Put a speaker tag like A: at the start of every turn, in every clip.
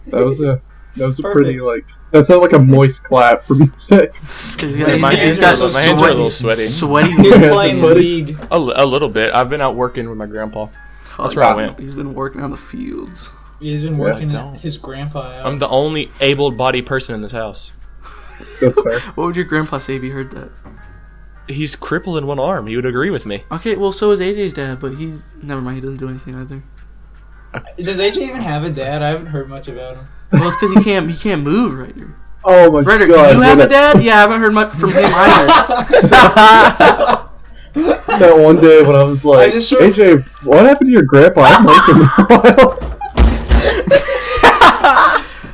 A: That was a pretty that sounded like a moist clap for music.
B: My hands are a little sweaty.
C: Sweaty.
D: He's playing League.
B: A little bit. I've been out working with my grandpa. That's where I went.
C: He's been working on the fields.
D: Yeah, he's been working his grandpa out.
B: I'm the only able-bodied person in this house.
A: That's fair.
C: What would your grandpa say if he heard that?
B: He's crippled in one arm. He would agree with me.
C: Okay, well, so is AJ's dad, but he's... Never mind, he doesn't do anything either.
D: Does AJ even have a dad? I haven't heard much about him.
C: Well, it's because he can't move, Ryder.
A: Oh my
C: Ryder,
A: god.
C: you have a dad? Yeah, I haven't heard much from him either.
A: That one day when I was like, AJ, what happened to your grandpa? I haven't heard from him in a while.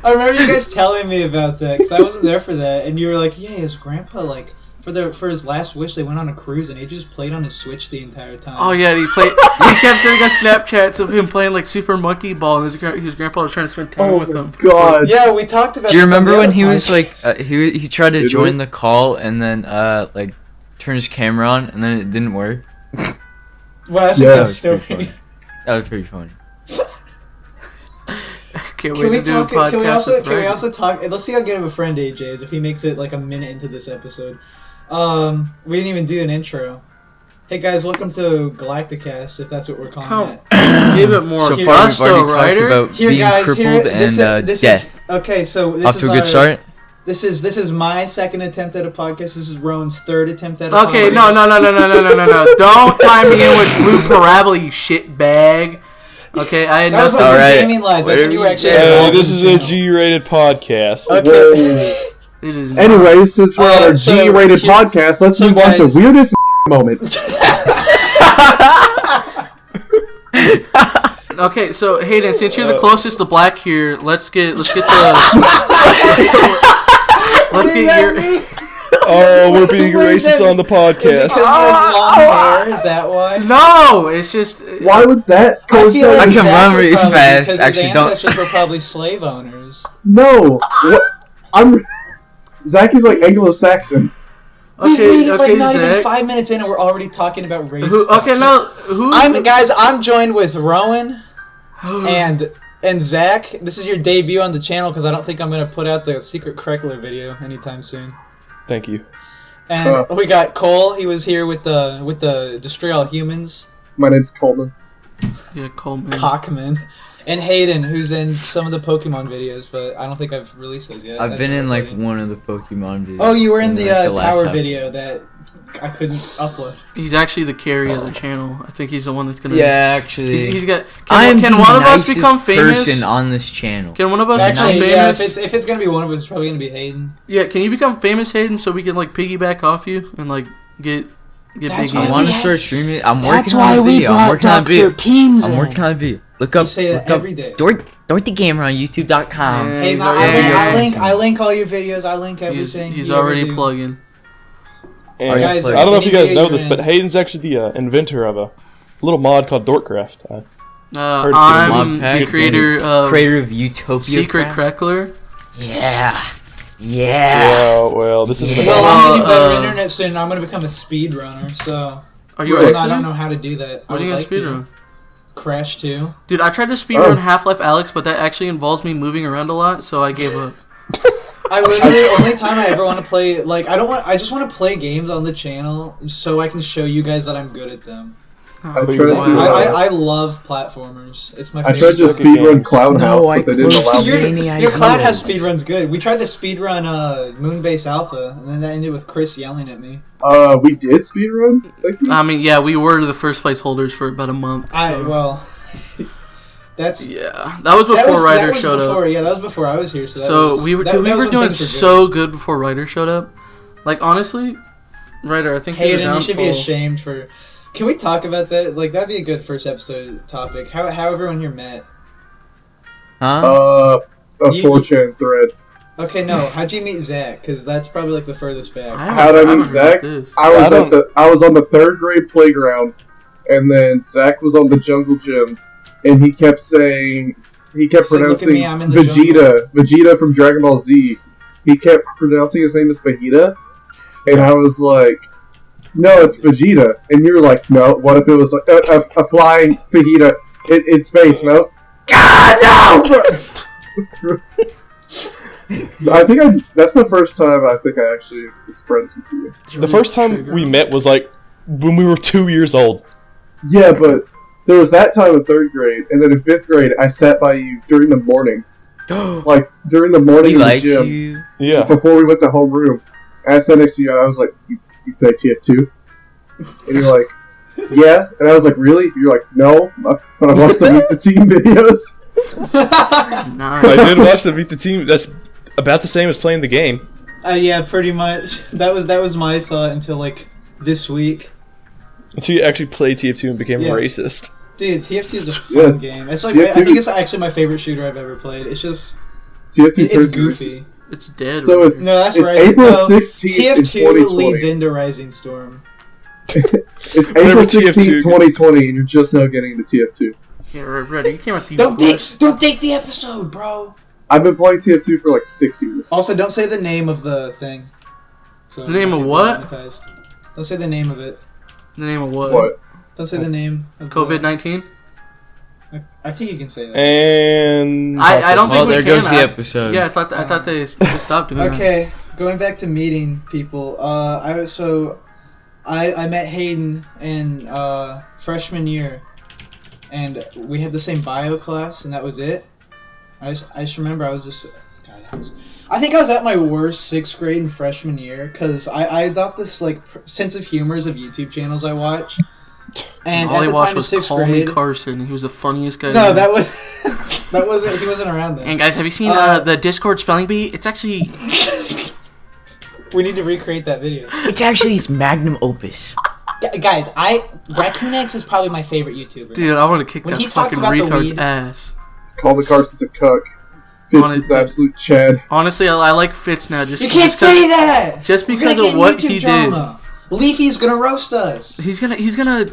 D: I remember you guys telling me about that, because I wasn't there for that, and you were like, yeah, his grandpa, for his last wish, they went on a cruise, and he just played on his Switch the entire time.
C: Oh yeah, he kept sending us Snapchats of him playing Super Monkey Ball, and his grandpa was trying to spend time with him.
A: God.
D: Yeah, we talked about.
E: Do you remember when he was he tried to join the call and then turn his camera on and then it didn't work?
D: Well, that's a good story.
E: That was pretty funny.
C: Can we
D: also talk? Let's see how good of a friend AJ is if he makes it a minute into this episode. We didn't even do an intro. Hey guys, welcome to GalactiCast, if that's what we're calling it.
C: Give it more.
E: So far, we've already talked about being crippled and death.
D: Okay, so this
E: off to a good start.
D: This is my second attempt at a podcast. This is Rowan's third attempt at a podcast.
C: Okay, no. Don't tie me in with Blue Parabola, you shit bag. Okay, I had nothing.
D: All right. Gaming lines. That's when you were actually.
B: This is a G-rated podcast.
D: Okay.
C: It is.
A: Anyway, since we're on our G-rated podcast, let's move on to weirdest moment.
C: Okay, so Hayden, since you're the closest to black here, let's get your.
B: Oh, we're being racist on the podcast.
D: Because he has long hair, is that why?
C: No, it's just.
A: Why would that coincide?
E: I can run really fast. Actually,
D: his ancestors were probably slave owners.
A: No, Zach is
C: Okay,
A: Anglo-Saxon.
D: Not even 5 minutes in, and we're already talking about race. I'm joined with Rowan and Zach. This is your debut on the channel because I don't think I'm gonna put out the secret Crackler video anytime soon.
B: Thank you.
D: And we got Cole. He was here with the Destroy All Humans.
A: My name's Coleman.
C: Yeah, Coleman.
D: Cockman. And Hayden, who's in some of the Pokemon videos, but I don't think I've released those yet.
E: I've been in one of the Pokemon videos.
D: Oh, you were in the tower video that I couldn't upload.
C: He's actually the carrier of the channel. I think he's the one that's gonna.
E: Yeah, actually.
C: He's got.
E: Can one of us
C: become famous?
E: Person on this channel.
C: Can one of us become famous?
D: Yeah, if it's gonna be one of us, it's probably gonna be Hayden.
C: Yeah, can you become famous, Hayden, so we can piggyback off you and get big?
E: I want to start streaming. I'm working on a video. I'm working on a video. Look up
D: every day.
E: Dorothy Gamer on YouTube.com.
D: Hey, I link all your videos. I link everything.
C: He's already plugging.
B: And
D: guys,
B: I don't know if you guys know this, but Hayden's actually the inventor of a little mod called Dorkcraft.
C: I'm the creator of
E: Utopia
C: Secret Crackler.
E: Yeah.
B: Well, this isn't about.
D: Well, I'm getting better internet soon. I'm gonna become a speedrunner. So.
C: Are you?
D: I don't know how to do that.
C: What are you gonna speedrun?
D: Crash 2.
C: Dude, I tried to speedrun Half-Life Alyx, but that actually involves me moving around a lot, so I gave up.
D: I literally, only time I ever want to play, I just want to play games on the channel so I can show you guys that I'm good at them. I love platformers. It's my favorite.
A: I tried to speedrun Cloud House, but they didn't allow me.
D: Your Cloud House speedrun's good. We tried to speedrun Moonbase Alpha, and then that ended with Chris yelling at me.
A: We did speedrun?
C: I mean, yeah, we were the first place holders for about a month.
D: That's...
C: Yeah, that was before Ryder showed up.
D: Yeah, that was before I was here.
C: We were doing so good before Ryder showed up. Like, honestly, Ryder, I think
D: Hayden, you should be ashamed for... Can we talk about that? That'd be a good first episode topic. How everyone here met.
E: Huh?
A: A 4chan thread.
D: Okay, no. How'd you meet Zach? Because that's probably the furthest back.
A: How'd I meet Zach? I was on the 3rd grade playground, and then Zach was on the jungle gyms, and he kept pronouncing Vegeta from Dragon Ball Z. He kept pronouncing his name as Vegeta, and I was like, no, it's Vegeta. And you were like, no, what if it was a flying Vegeta in space? And I was, God, no! I think that's the first time I think I actually was friends with you.
B: The first time we met was like when we were 2 years old.
A: Yeah, but there was that time in 3rd grade, and then in 5th grade, I sat by you during the morning. Like, during the morning
E: He
A: in the
E: likes
A: gym.
E: you.
B: Yeah.
A: Before we went to homeroom. I sat next to you, and I was like, you play TF2? And you're like, yeah. And I was like, really? You're like, no. But I watched the Meet the Team videos.
C: Nice.
B: I did watch the Beat the Team. That's about the same as playing the game.
D: Yeah, pretty much. That was my thought until like this week.
B: Until you actually played TF2 and became
D: Yeah.
B: racist.
D: Dude, TF2 is a fun game. It's like
A: TF2
D: I think it's actually my favorite shooter I've ever played. It's just
A: TF2
D: it's
A: turns
D: goofy.
A: racist.
C: It's dead.
A: So
C: over
A: it's
C: here.
D: No, that's
A: it's
D: right.
A: April
D: No,
A: 16th in
D: TF2
A: 2020.
D: leads into Rising Storm.
A: It's
B: Whenever
A: April 16th,
B: TF2
A: 2020, and you're just now getting into TF2.
C: Yeah, ready. You came out the
D: Don't
C: worst.
D: take the episode, bro.
A: I've been playing TF2 for like 6 years.
D: Also, don't say the name of the thing. So
C: The name
D: I
C: of
D: get
C: what?
D: demonetized. Don't say the name of it.
C: The name of what?
A: What?
D: Don't say the name of
C: COVID-19.
D: I think you can say that.
B: And
C: I don't think
E: Oh,
C: we
E: there
C: can.
E: goes the episode.
C: Yeah, I thought they stopped doing that.
D: Okay, going back to meeting people. I met Hayden in freshman year, and we had the same bio class, and that was it. I just remember I was just. God, I think I was at my worst 6th grade in freshman year because I adopt this like sense of humors of YouTube channels I watch. And
C: All
D: at
C: he
D: the
C: watched
D: time in
C: was
D: 6th
C: Call Me
D: grade,
C: Carson. He was the funniest guy.
D: no,
C: ever.
D: that was that wasn't he wasn't around then.
C: And guys, have you seen the Discord spelling bee? It's actually
D: We need to recreate that video.
E: It's actually his magnum opus.
D: Guys, Raccoon X is probably my favorite YouTuber.
C: dude. I want to kick
D: When
C: that
D: he talks
C: fucking
D: about the
C: retard's
D: weed-
C: ass.
A: Call me Carson's a cuck. Fitz
C: Honest,
A: is the absolute Chad.
C: Honestly, I like Fitz now. Just
D: You can't
C: just
D: say that.
C: Just
D: We're
C: because
D: gonna
C: of
D: get
C: what
D: YouTube
C: he
D: drama. Leafy's gonna roast us.
C: did. He's gonna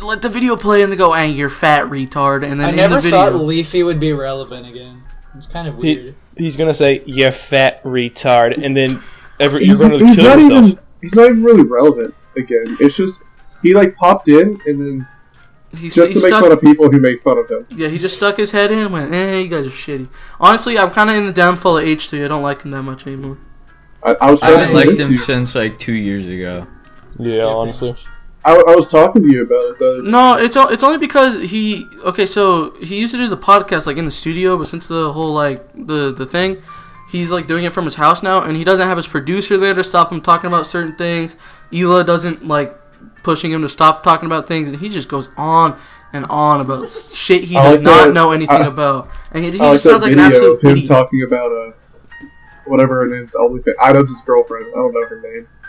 C: let the video play and they go, "Hey, you're fat retard," and then
D: I
C: in
D: never
C: the video.
D: thought Leafy would be relevant again. It's kind of weird.
B: he's gonna say, "You fat retard," and then you're
A: He's,
B: gonna
A: he's
B: kill
A: not
B: yourself.
A: he's not even really relevant again. It's just he like popped in and then
C: He
A: just to make
C: stuck,
A: fun of people who made fun of him.
C: Yeah, he just stuck his head in and went, you guys are shitty. Honestly, I'm kind of in the downfall of H3. I don't like him that much anymore.
A: I was
E: I
A: trying
E: haven't
A: to
E: liked
A: convince
E: him
A: you.
E: since like 2 years ago.
B: Yeah, honestly.
A: I was talking to you about it though.
C: No, it's only because so he used to do the podcast like in the studio, but since the whole like the thing, he's like doing it from his house now, and he doesn't have his producer there to stop him talking about certain things. Ela doesn't like pushing him to stop talking about things, and he just goes on and on about shit he
A: I
C: does
A: like
C: not
A: that-
C: know anything about, and he
A: I like
C: just
A: that
C: sounds like an
A: video
C: absolute
A: of him
C: idiot.
A: talking about whatever her name's OnlyFans. Idub's girlfriend. I don't know her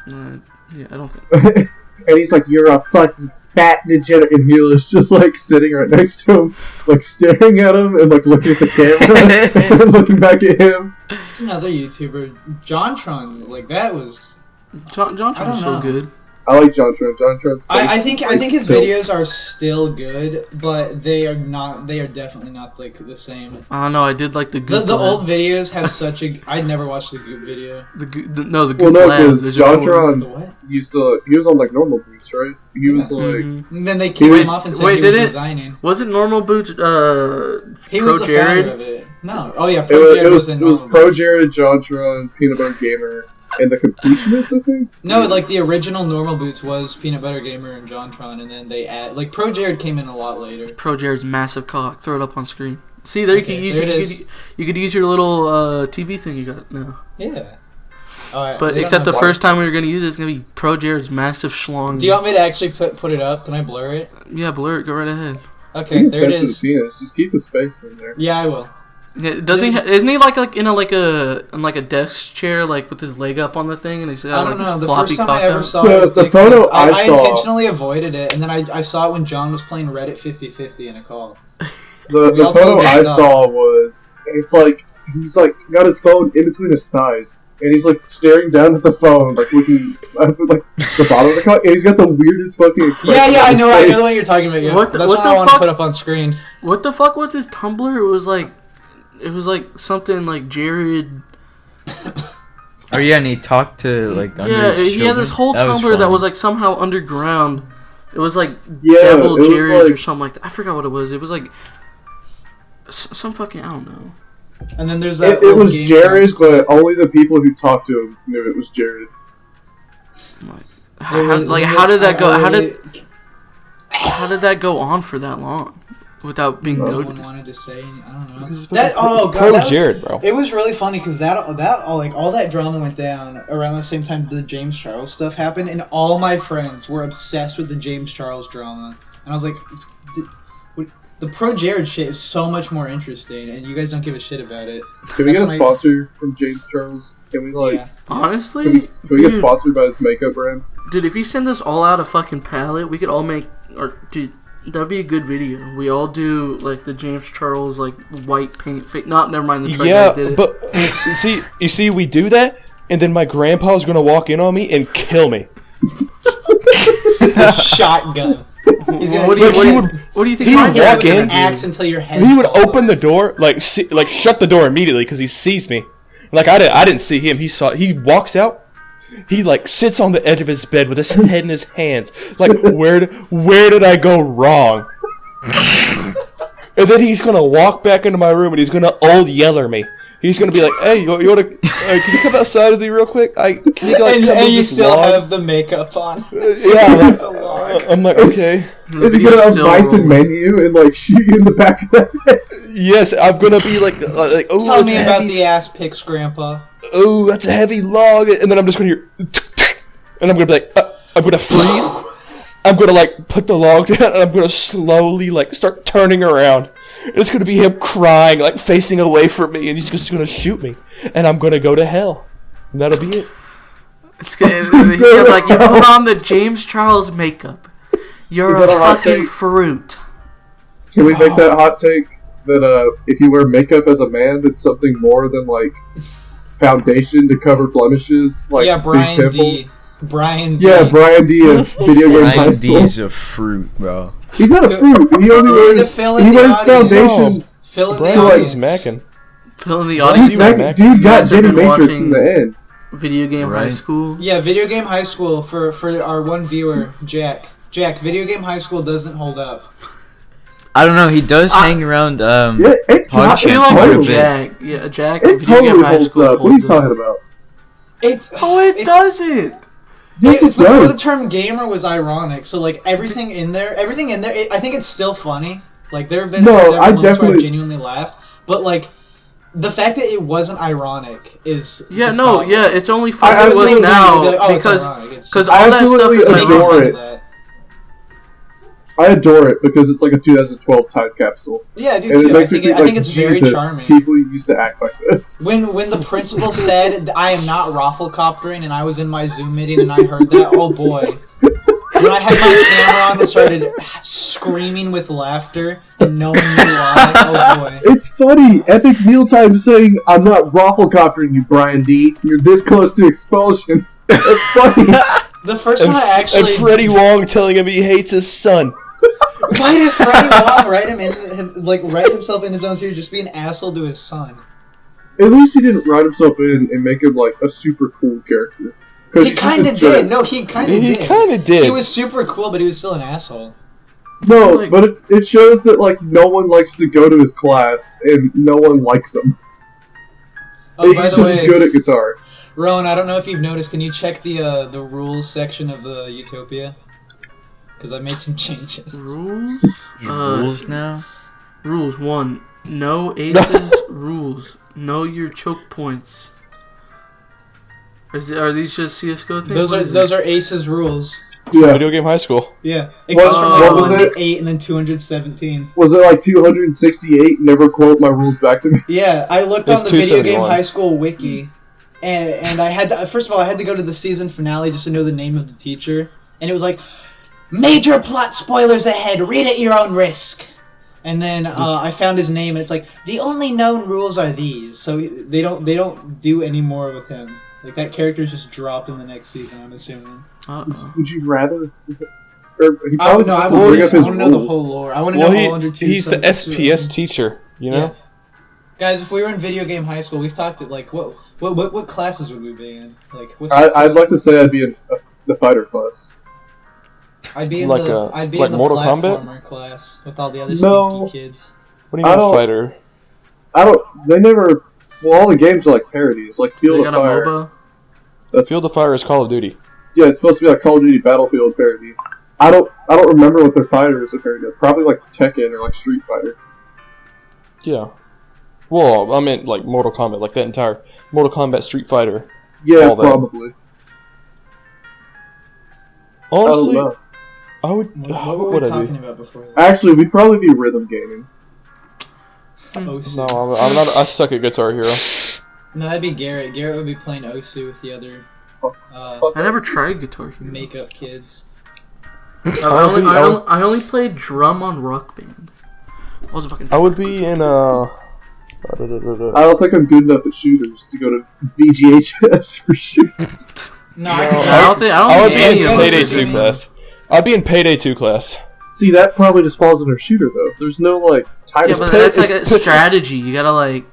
A: name.
C: Yeah, I don't think.
A: And he's like, "You're a fucking fat degenerate," and Hila's just like sitting right next to him, like staring at him and like looking at the camera and then looking back at him.
D: It's another YouTuber, JonTron. Like that was.
C: John
D: I don't
C: is so
D: know.
C: good.
A: I like JonTron. JonTron's
D: I think his
A: still-
D: videos are still good, but they are not. They are definitely not like the same.
C: I don't know. I did like the
D: The
C: Goop Lab.
D: old videos have such a. I'd never watched the Goop video.
C: The Goop
A: Well,
C: Lab.
A: no, because
C: There's a new one.
D: The
A: JonTron
D: what?
A: he was on like normal boots, right? He was like,
C: Mhm.
D: And then they kicked
A: was-
D: him off and said
C: wait,
D: he
C: did
D: was
C: it?
D: resigning.
C: Was it Normal Boots?
D: He
C: Pro
D: was the
C: Jared?
D: founder of it. No. Oh yeah,
A: it
D: Pro
A: was
D: Jared was in
A: it was
D: Normal
A: Pro
D: Boots.
A: Jared, JonTron, Peanut Butter Gamer, and the Completionist, I think.
D: No, like the original Normal Boots was Peanut Butter Gamer and JonTron, and then they add like Pro Jared came in a lot later.
C: Pro Jared's massive cock. Throw it up on screen. See, there
D: Okay,
C: you
D: there
C: could
D: it
C: use
D: is.
C: you could use your little TV thing you got now.
D: Yeah. All right.
C: But
D: they don't
C: except the
D: have
C: first time we were gonna use it, it's gonna be Pro Jared's massive schlong.
D: Do you want me to actually put it up? Can I blur it?
C: Yeah, blur it. Go right ahead.
D: Okay,
A: You can
D: there it
A: censor the
D: is.
A: penis. Just keep his face in there.
D: Yeah, I will.
C: Yeah, doesn't he? Isn't he like in a desk chair like with his leg up on the thing and he's got
D: I
C: like
D: don't know.
C: his
D: The
C: floppy
D: first time
C: cock
D: I ever
C: out?
D: saw
A: The-
D: his
A: the
D: dick
A: photo
D: pics,
A: I
D: I
A: saw-
D: intentionally avoided it, and then I saw it when John was playing Reddit 50/50 in a call.
A: The
D: We all
A: photo
D: told
A: I
D: him stop.
A: saw was it's like he's like got his phone in between his thighs. And he's like staring down at the phone, like looking at like the bottom of the cock, and he's got the weirdest fucking expression.
D: Yeah,
A: on
D: I
A: his
D: know
A: face.
D: the one you're talking about. Yeah.
C: What the-
D: That's
C: what
D: what
C: the
D: I want to
C: fuck?
D: put up on screen.
C: What the fuck was his Tumblr? It was like something like Jared.
E: Oh yeah, and he talked to like under
C: Yeah,
E: his
C: he had this
E: children.
C: whole
E: That was
C: Tumblr that
E: fun.
C: was like somehow underground. It was like
A: Yeah,
C: Devil
A: it was
C: Jared or
A: like
C: something like that. I forgot what it was. It was like some fucking I don't know.
D: And then there's that.
A: It was
D: game
A: Jared,
D: console.
A: but only the people who talked to him knew it was Jared.
C: How did that go? How did that go on for that long without being
D: No
C: noticed?
D: one wanted to say. I don't know.
B: Jared, bro.
D: It was really funny because all that drama went down around the same time the James Charles stuff happened, and all my friends were obsessed with the James Charles drama, and I was like, the pro Jared shit is so much more interesting, and you guys don't give a shit about it.
A: Can we get a sponsor from James Charles? Can we
D: Yeah.
C: Honestly,
A: Can we get sponsored by his makeup brand?
C: dude, if you send us all out a fucking palette, we could all make, dude, that'd be a good video. We all do like the James Charles like white paint fake. Never mind. The
B: Yeah,
C: guys did it.
B: but you see, we do that, and then my grandpa's gonna walk in on me and kill me.
D: Shotgun. He's gonna,
C: what do you think?
B: he
C: my
B: would
C: dad
B: walk
C: would
B: in,
C: do?
D: axe until your head.
B: He would
D: falls
B: open
D: off.
B: the door, like shut the door immediately because he sees me. Like I didn't see him. He walks out. He like sits on the edge of his bed with his head in his hands. Like where did I go wrong? And then he's gonna walk back into my room and he's gonna old yeller me. He's gonna be like, "Hey, you wanna? Can you come outside with me real quick? Can you like come
D: and
B: move
D: you
B: this
D: still
B: log?"
D: have the makeup on.
B: Yeah,
D: It's a log.
B: I'm like, okay.
A: Is he gonna unbice and menu and like shoot you in the back of the head?
B: Yes, I'm gonna be like, oh,
D: Tell
B: it's
D: me about
B: heavy.
D: the ass pics, Grandpa.
B: Oh, that's a heavy log, and then I'm just gonna hear, and I'm gonna be like, I'm gonna freeze. I'm gonna like put the log down, and I'm gonna slowly like start turning around. And it's gonna be him crying, like facing away from me, and he's just gonna shoot me, and I'm gonna go to hell, and that'll be it.
C: It's gonna be like, you put on the James Charles makeup. You're
A: Is
C: a
A: that a hot
C: fucking
A: take?
C: fruit.
A: Can we make that hot take that if you wear makeup as a man, that's something more than like foundation to cover blemishes, like
D: Yeah,
A: big
D: Brian D.
A: pimples?
D: Brian D.
A: Yeah, Brian D. of Video Game High
E: Brian
A: School.
E: D's a fruit, bro.
A: He's not a fruit. He only wears
D: fill in
A: he
D: the
A: wears
D: audience.
A: foundation.
D: Fill in the
B: Brian
D: audience.
B: is macking.
C: Fill in the
A: Dude,
C: audience.
B: Mac-
A: dude
C: You
A: got
C: guys have
A: Jenny
C: been
A: Matrix
C: watching
A: in the end.
C: Video Game High
E: Right.
C: School.
D: Yeah, Video Game High School for our one viewer, Jack. Jack, Video Game High School doesn't hold up.
E: I don't know. He does hang around.
A: Yeah, it
E: Hard
C: I
E: Champ
C: feel
E: quite a
C: like
E: bit.
C: Jack. Yeah, Jack.
A: It
C: Video Game
A: totally
C: High
A: holds
C: School
A: up. What are you
C: holds
A: talking about?
D: It's
C: it doesn't.
A: Yes,
D: it's
A: it
D: before the
A: does.
D: term gamer was ironic. So like everything in there, I think it's still funny. Like there have been
A: No,
D: several
A: I
D: moments where
A: definitely-
D: I've genuinely laughed, but like the fact that it wasn't ironic is
C: Yeah,
D: the
C: no,
D: problem.
C: yeah, it's only
A: I
C: funny to us
A: absolutely
C: now
D: Be like, oh, it's
C: because
D: ironic. It's
C: because
D: just-
C: all that stuff
A: absolutely
C: is like
A: adore
D: Fun
A: it.
D: that.
A: I adore it because it's like a 2012 time capsule,
D: Yeah, I do
A: and it
D: too. I
A: makes me
D: think
A: think like
D: it's very
A: Jesus,
D: charming.
A: people used to act like this.
D: When the principal said I am not rafflecoptering and I was in my Zoom meeting and I heard that, oh boy. When I had my camera on and started screaming with laughter and no one knew why, oh boy.
A: It's funny. Epic Mealtime saying, "I'm not rafflecoptering you, Brian D. You're this close to expulsion." That's funny.
D: The first one I actually...
B: And Freddie Wong telling him he hates his son.
D: Why did Freddie Wong write himself in his own series just be an asshole to his son?
A: At least he didn't write himself in and make him like a super cool character. 'Cause
D: He
A: he's
D: kind
A: just
D: of
A: a jerk.
D: did. No, he kind of
B: He
D: did.
B: kind of did.
D: He was super cool, but he was still an asshole.
A: No,
C: Like-
A: but it shows that like no one likes to go to his class and no one likes him.
D: Oh, by
A: He's
D: the
A: just
D: way,
A: good at guitar.
D: Rowan, I don't know if you've noticed. Can you check the rules section of the Utopia? Because I made some changes.
C: rules.
E: Rules now.
C: Rules 1. No aces. Rules. Know your choke points. Are these just CS:GO things?
D: Those are Ace's rules.
A: Yeah.
B: Video Game High School.
D: Yeah, it
A: What-
D: goes from
C: what
D: like
C: was
D: 1
A: it?
D: to 8 and then 217.
A: Was it like 268? Never quote my rules back to me.
D: Yeah, I looked
B: It's
D: on the Video Game
B: 271.
D: High School wiki, and I had to. First of all, I had to go to the season finale just to know the name of the teacher, and it was like, "Major plot spoilers ahead. Read at your own risk." And then I found his name, and it's like the only known rules are these. So they don't do any more with him. Like that character's just dropped in the next season. I'm assuming.
C: Uh-oh.
A: Would you rather? Or he
D: I
A: probably
D: no, I
A: just
D: want
A: bring up his
D: to know the
A: rules.
D: whole lore. I want to
B: Well,
D: know all 102.
B: he's the FPS teacher, you know?
D: Yeah. Guys, if we were in Video Game High School, we've talked at like what classes would we be in? Like what's
A: I'd like to say I'd be in the fighter class.
D: I'd be in
B: Like
D: the
B: Mortal Kombat?
D: platformer class with all the other
A: No.
D: sneaky kids.
B: What do you
A: I
B: mean
A: don't-
B: fighter?
A: I don't. They never. Well, all the games are like parodies, like
C: They
A: Field
C: got
A: of
C: a
A: Fire.
C: MOBA.
A: That's,
B: Field of Fire is Call of Duty.
A: yeah, it's supposed to be like Call of Duty Battlefield parody. I don't remember what their fighter is a parody of. Probably like Tekken or like Street Fighter.
B: Yeah. Well, I meant like Mortal Kombat, like that entire Mortal Kombat, Street Fighter.
A: Yeah,
B: All that.
A: probably.
B: Honestly,
A: I don't know.
B: I would.
D: What
B: What
D: were
B: would
D: we
B: I
D: talking
B: do?
D: about before that?
A: Actually, we'd probably be rhythm gaming.
D: Osu.
B: No, I'm not. I suck at Guitar Hero.
D: No, that'd be Garrett. Garrett would be playing Osu with the other
C: I never tried Guitar Hero.
D: makeup kids.
C: I only played drum on Rock Band. I was a fucking.
B: I would be in
A: I don't think I'm good enough at shooters to go to VGHS for shooters.
D: No,
B: I would be
C: any
B: in
C: of
B: Payday
C: those.
B: 2 class. I'd be in Payday 2 class.
A: See, that probably just falls under shooter though. There's no like type.
C: Yeah, but that's like a strategy. You gotta like.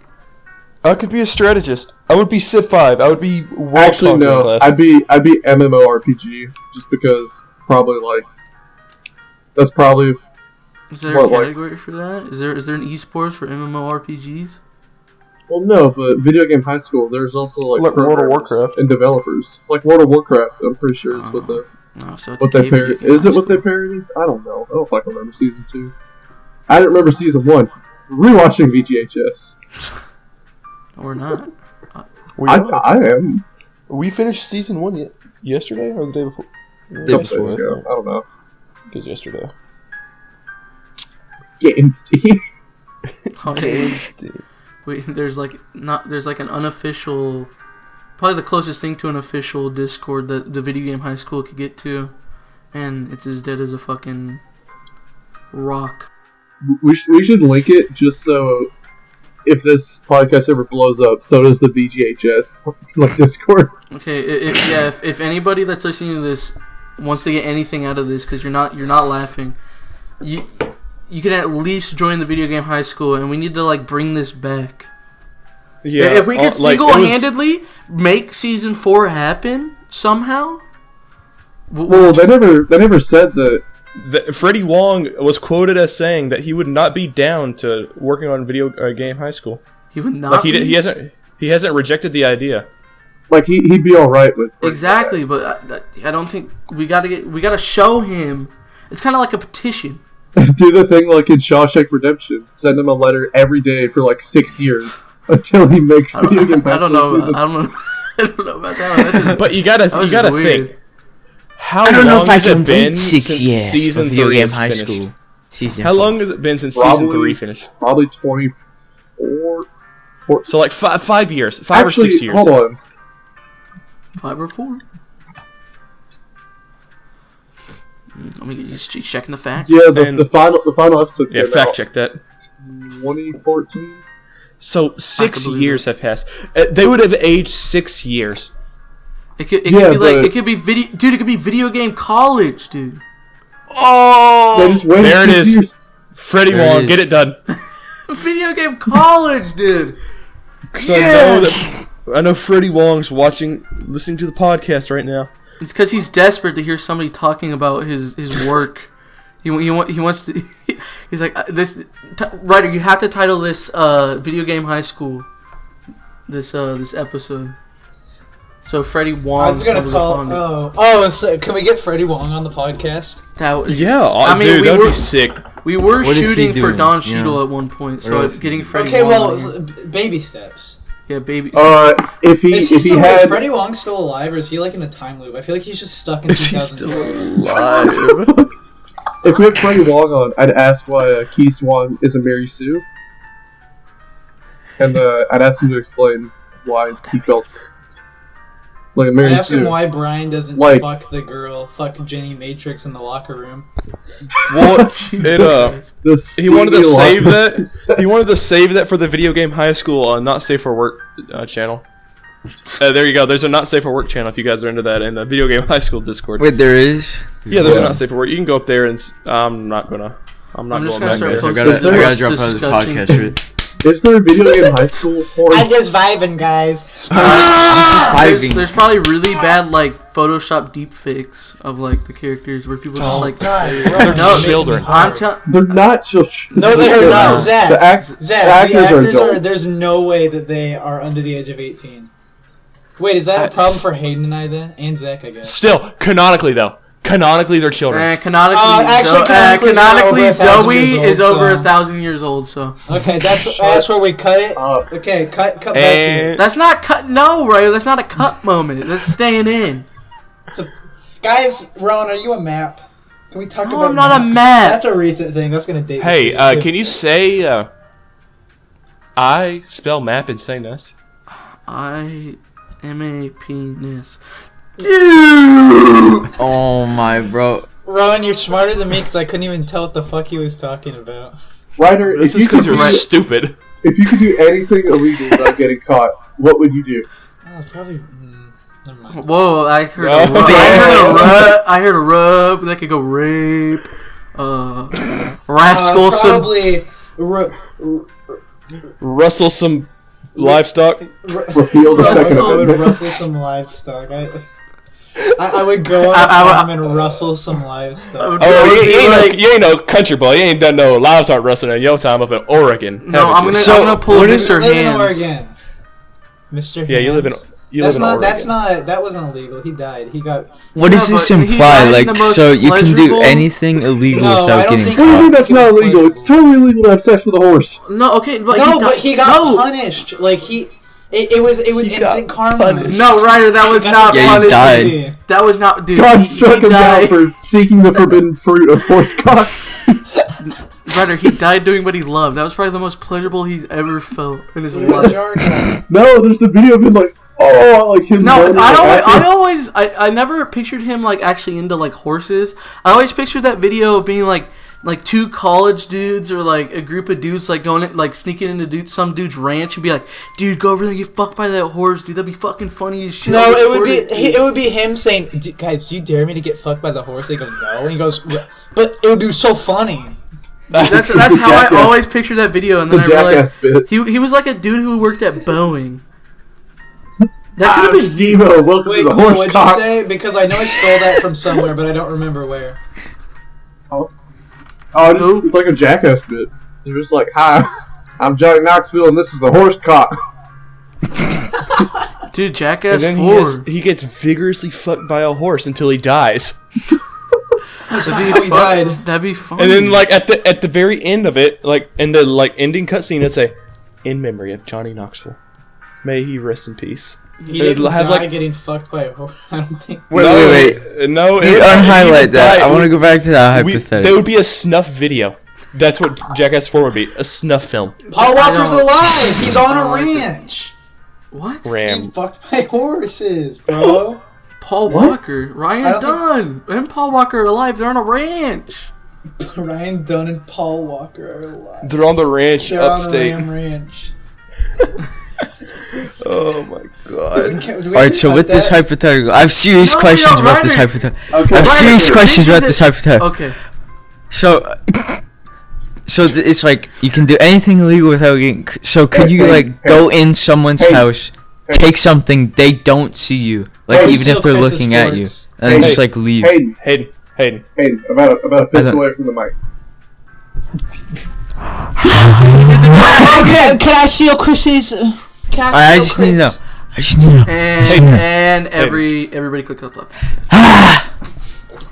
B: I could be a strategist. I would be Civ 5. I would be World
A: Actually,
B: Conquering
A: no.
B: class.
A: I'd be MMORPG just because probably like that's probably
C: Is there a category for that? Is there an esports for MMORPGs?
A: well no, but video game high school. There's also like
B: Like World of
A: programmers
B: Warcraft.
A: and developers. Like World of Warcraft, I'm pretty sure is what the
C: No, so it's
A: what
C: a
A: they
C: gay video
A: parody.
C: game
A: Is it what they
C: high
A: parody? I don't know. I don't fucking remember season 2. I didn't remember season 1. Rewatching VGHS.
C: school. Or not?
A: I am.
B: We finished season 1 yesterday or the day before?
E: Day
A: Couple days ago. I don't know.
B: It was yesterday.
A: Games team.
C: Oh, yeah. Wait, there's like an unofficial, probably the closest thing to an official Discord that the video game high school could get to, and it's as dead as a fucking rock.
A: We should link it just so if this podcast ever blows up, so does the VGHS like Discord.
C: Okay, if anybody that's listening to this wants to get anything out of this, because you're not laughing, you can at least join the video game high school, and we need to like bring this back.
B: Yeah.
C: If we could
B: like,
C: single-handedly make season 4 happen somehow.
A: Well, they never said that.
B: Freddie Wong was quoted as saying that he would not be down to working on video game high school.
C: He would not.
B: Like
C: be?
B: he hasn't rejected the idea.
A: Like he'd be all right with
C: Exactly, but I don't think we gotta show him. It's kind of like a petition.
A: do the thing like in Shawshank Redemption. Send him a letter every day for like 6 years until he makes video game high
C: I don't
A: school
C: know.
A: season.
C: I don't know. I don't know about that one. That's just-
B: But you gotta
C: that was just weird.
B: think. How
E: I don't know
B: long
E: if I
B: has
E: can
B: it been
E: wait 6
B: since
E: years for
B: season
E: video
B: 3
E: game
B: is
E: high
B: finished?
E: school. Season
B: How
E: 4.
B: long has it been since season 3 finished?
A: Probably 24.
B: So like 5 years, 5
A: Actually,
B: or 6 years.
A: hold on.
C: 5 or 4. Let me get you checking the facts.
A: Yeah,
B: And-
A: the final episode.
B: Yeah,
A: came
B: fact
A: out
B: check that.
A: 2014.
B: So 6
C: believe
B: years have passed. They would have aged 6 years.
C: It could
A: Yeah,
C: be like
A: but-
C: it could be video, dude. It could be video game college, dude.
A: They just waited
B: There it
A: 6
B: is.
A: years.
B: Freddie
E: There it
B: Wong,
E: is.
B: get it done.
C: Video game college, dude.
B: 'Cause I know Freddie Wong's listening to the podcast right now.
C: It's because he's desperate to hear somebody talking about his work. He wants to. He's like writer. You have to title this video game high school. This episode. So Freddie Wong.
D: I was gonna call. So can we get Freddie Wong on the podcast?
B: Yeah,
C: I mean,
B: dude,
C: we
B: that'd
C: were-
B: be sick.
C: We were
E: What is he
C: shooting for
E: doing,
C: Don
E: you know?
C: Cheadle at one point,
E: What
C: so
E: else is
C: getting
E: he
C: Freddie
D: Okay,
C: Wong.
D: well,
C: on here.
D: baby steps.
C: Yeah, baby.
A: If he
D: Is
A: had
D: Freddie Wong still alive, or is he like in a time loop? I feel like he's just stuck in
B: Is he
D: 2002.
B: Live.
A: if we had Freddie Wong on, I'd ask why Key Swan is a Mary Sue, and I'd ask him to explain why he felt like a
D: I
A: Mary
D: asked him
A: Sue.
D: why Brian doesn't
A: Like-
D: fuck the girl, fuck Jenny Matrix in the locker room.
B: Well, he wanted to
A: steamy
B: save
A: line.
B: that. He wanted to save that for the video game high school not safe for work channel. There you go. There's a not safe for work channel if you guys are into that in the video game high school Discord.
E: Wait, there is?
B: Yeah, there's a not safe for work. You can go up there and I'm not
C: I'm
B: going
C: just
B: back
C: gonna
B: there.
C: start
E: I
C: posting
E: gotta drop out of this
C: disgusting-
E: podcast. Right?
A: Is there a video game High School?
D: I'm just vibing, guys.
E: I'm just vibing.
C: There's probably really bad like Photoshop deepfakes of like the characters where people just like
B: They're
C: no
B: children.
A: They're not children.
D: No, they're not.
A: Zach,
D: Zach,
A: the actors are adults.
D: there's no way that they are under the age of 18. Wait, is that a problem for Hayden and I then? And Zach, I guess.
B: Still, canonically though. Canonically, they're children.
C: Canonically, Zoe is over
D: 1,000
C: years old. So
D: okay, that's where we cut it. Okay, cut back here.
C: That's not cut. No, Ryder, that's not a cut moment. That's staying in.
D: Guys, Rowan, are you a map? Can we talk
C: No,
D: about?
C: I'm not
D: maps?
C: a map.
D: That's a recent thing. That's gonna date.
B: Hey,
D: this shit.
B: can you say I spell map and say ness?
C: I am a penis. Dude!
E: Oh my bro.
D: Rowan, you're smarter than me because I couldn't even tell what the fuck he was talking about.
A: Ryder,
B: This
A: if
B: is
A: you could
B: because you're stupid.
A: if you could do anything illegal without getting caught, what would you do?
D: Oh, probably. Never mind.
C: Whoa, I heard
B: Oh,
C: a rub. I heard a rub. That could go rape. Rascal some.
D: Probably.
B: Rustle some livestock.
A: Repeal the Second
D: I would
A: Amendment.
D: rustle some livestock. I would go on a farm and rustle some livestock.
B: Oh, you ain't no country boy. You ain't done no livestock rustling in your time up in Oregon.
C: No, I'm gonna pull Mr.
D: live in
C: Hands.
D: Oregon. Mr. Hands.
B: Yeah, you live in Oregon.
D: That wasn't illegal. He died. He got.
E: What does
C: Yeah,
E: this
C: but he
E: imply?
C: died in
E: Like,
C: the most
E: so you can do
C: pleasurable-
E: anything illegal
D: No, I
E: without
D: don't
E: getting
D: think-
A: What do you mean
E: caught?
A: that's not illegal? It's totally illegal to have sex with a horse.
C: No, okay, but
D: He got punished. Like it was instant karma.
C: No, Ryder, that was not
E: Yeah, he
C: punishment.
E: died.
C: That was not, dude.
A: God
C: he
A: struck him down
C: died.
A: for seeking the forbidden fruit of horse cock.
C: Ryder, he died doing what he loved. That was probably the most pleasurable he's ever felt in his
D: What
C: life.
D: jar guy?
A: No, there's the video of him like, oh, like him.
C: No,
A: running like
C: I never pictured him like actually into like horses. I always pictured that video of being like two college dudes or like a group of dudes like going like sneaking into some dude's ranch and be like, dude, go over there and get fucked by that horse, dude. That'd be fucking funny as shit.
D: No, it would be him saying, "Guys, do you dare me to get fucked by the horse?" They go, "No," and he goes, "But it would be so funny."
C: That's how I always pictured that video, and then I
A: It's a
C: realized
A: jackass bit.
C: he was like a dude who worked at Boeing. That could have been
A: Steve-O, welcome
D: Wait,
A: to the
D: cool.
A: horse
D: What'd
A: cock.
D: you say? Because I know I stole that from somewhere, but I don't remember where.
A: It's like a jackass bit. They're just like, hi, I'm Johnny Knoxville, and this is the horse cock.
C: dude, Jackass
B: And then
C: 4.
B: he gets vigorously fucked by a horse until he dies.
D: That's not how he died.
C: That'd be funny.
B: And then like at the very end of it, like in the like ending cutscene, it'd say, "In memory of Johnny Knoxville, may he rest in peace."
D: He didn't
B: It'll have,
D: die
B: like-
D: getting fucked by a horse. I don't think.
E: Wait.
B: No,
E: You unhighlight that. I want to go back to that
B: There
E: hypothetical.
B: would be a snuff video. That's what Jackass 4 would be. A snuff film.
D: Paul Walker's
C: don't-
D: alive. He's on
C: I
D: a
C: don't like it.
D: ranch.
C: What?
D: He
B: Ram.
D: fucked by horses, bro.
C: Paul
A: What?
C: Walker,
D: I
C: Ryan
D: don't
C: Dunn, and Paul Walker are alive. They're on a ranch.
D: Ryan Dunn and Paul Walker are alive.
B: They're on the ranch
D: They're on a
B: upstate.
D: Ram Ranch.
B: Oh my god.
E: Alright, so with this hypothetical, I have serious
C: No,
E: questions
C: no,
E: about this
C: Ryder.
E: hypothetical.
A: Okay.
E: I have serious
C: Ryder,
E: questions
C: this
E: about
C: is
E: this
C: it.
E: hypothetical.
C: Okay.
E: So it's like you can do anything illegal without getting. So could you like go in someone's house, take something, they don't see you, like
D: Hey,
E: even if they're
D: Chris's
E: looking at you,
D: forks.
E: and then
A: Hey,
E: just like leave.
A: Hayden,
B: Hayden.
A: about a fist
E: don't-
A: away from the mic.
D: Okay, can I steal Chris's?
E: I just need to know. I just need to know.
C: And everybody click up.